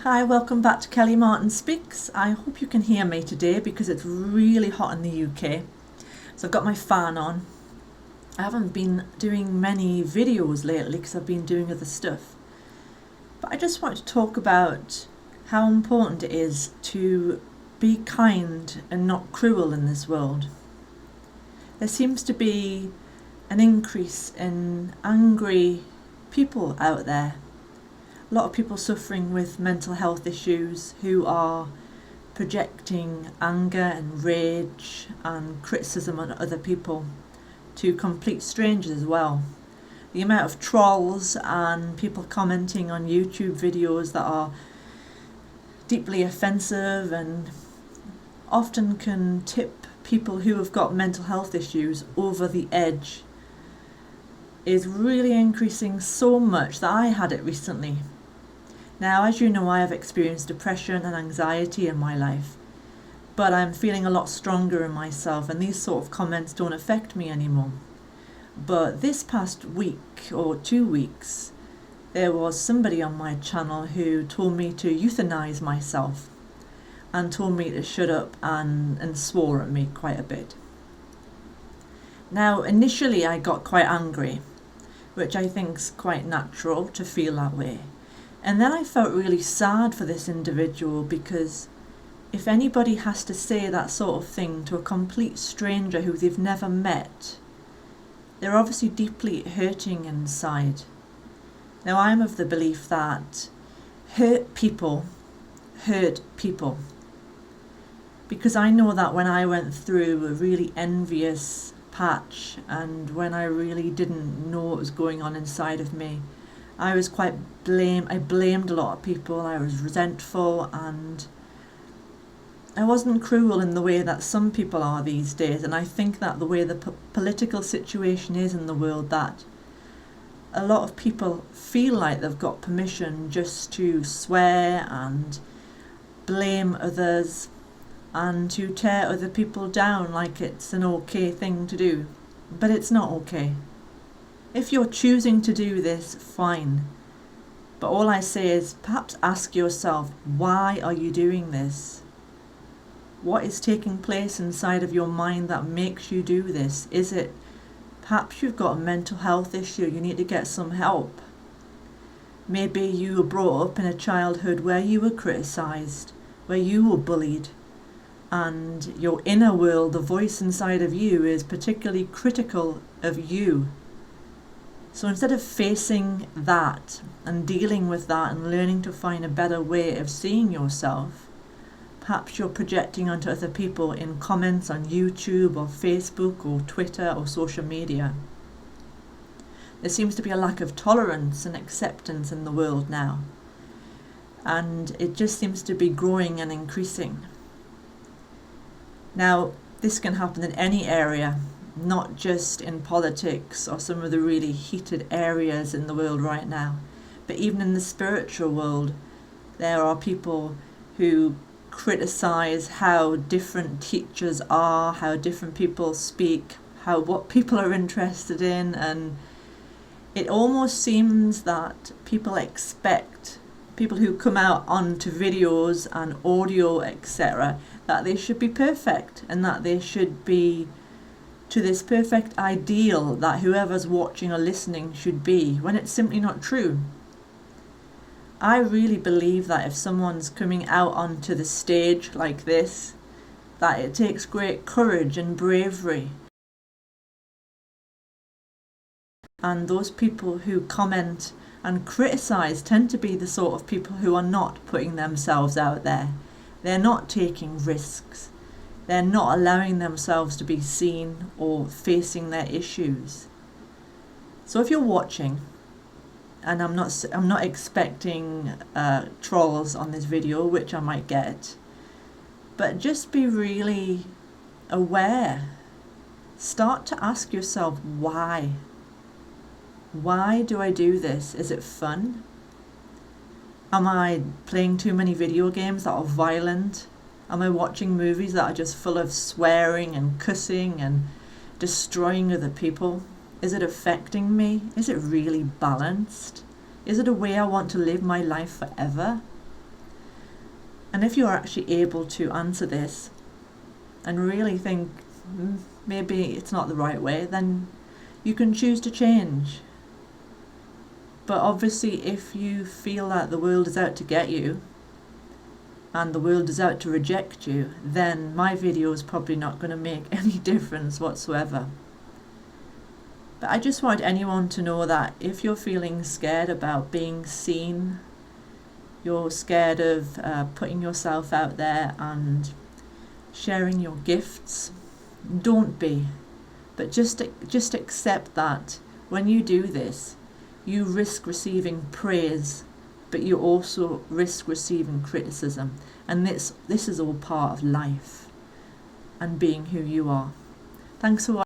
Hi, welcome back to Kelly Martin Speaks. I hope you can hear me today because it's really hot in the UK. So I've got my fan on. I haven't been doing many videos lately because I've been doing other stuff. But I just want to talk about how important it is to be kind and not cruel in this world. There seems to be an increase in angry people out there. A lot of people suffering with mental health issues who are projecting anger and rage and criticism on other people to complete strangers as well. The amount of trolls and people commenting on YouTube videos that are deeply offensive and often can tip people who have got mental health issues over the edge is really increasing so much that I had it recently. Now, as you know, I have experienced depression and anxiety in my life, but I'm feeling a lot stronger in myself, and these sort of comments don't affect me anymore. But this past week or 2 weeks, there was somebody on my channel who told me to euthanize myself and told me to shut up and swore at me quite a bit. Now, initially I got quite angry, which I think is quite natural to feel that way. And then I felt really sad for this individual because if anybody has to say that sort of thing to a complete stranger who they've never met, they're obviously deeply hurting inside. Now, I'm of the belief that hurt people because I know that when I went through a really envious patch and when I really didn't know what was going on inside of me, I was I blamed a lot of people. I was resentful and I wasn't cruel in the way that some people are these days. And I think that the way the political situation is in the world, that a lot of people feel like they've got permission just to swear and blame others and to tear other people down like it's an okay thing to do. But it's not okay. If you're choosing to do this, fine. But all I say is perhaps ask yourself, why are you doing this? What is taking place inside of your mind that makes you do this? Is it perhaps you've got a mental health issue, you need to get some help? Maybe you were brought up in a childhood where you were criticised, where you were bullied, and your inner world, the voice inside of you, is particularly critical of you. So instead of facing that and dealing with that and learning to find a better way of seeing yourself, perhaps you're projecting onto other people in comments on YouTube or Facebook or Twitter or social media. There seems to be a lack of tolerance and acceptance in the world now, and it just seems to be growing and increasing. Now, this can happen in any area, not just in politics or some of the really heated areas in the world right now, but even in the spiritual world. There are people who criticize how different teachers are, how different people speak, what people are interested in, and it almost seems that people expect people who come out onto videos and audio, etc., that they should be perfect and that they should be to this perfect ideal that whoever's watching or listening should be, when it's simply not true. I really believe that if someone's coming out onto the stage like this, that it takes great courage and bravery. And those people who comment and criticise tend to be the sort of people who are not putting themselves out there. They're not taking risks. They're not allowing themselves to be seen or facing their issues. So if you're watching, and I'm not expecting trolls on this video, which I might get, but just be really aware. Start to ask yourself, why? Why do I do this? Is it fun? Am I playing too many video games that are violent? Am I watching movies that are just full of swearing and cussing and destroying other people? Is it affecting me? Is it really balanced? Is it a way I want to live my life forever? And if you're actually able to answer this and really think maybe it's not the right way, then you can choose to change. But obviously, if you feel that the world is out to get you and the world is out to reject you, then my video is probably not going to make any difference whatsoever. But I just want anyone to know that if you're feeling scared about being seen, you're scared of putting yourself out there and sharing your gifts, don't be. But just accept that when you do this, you risk receiving praise, but you also risk receiving criticism. And this is all part of life and being who you are. Thanks for watching.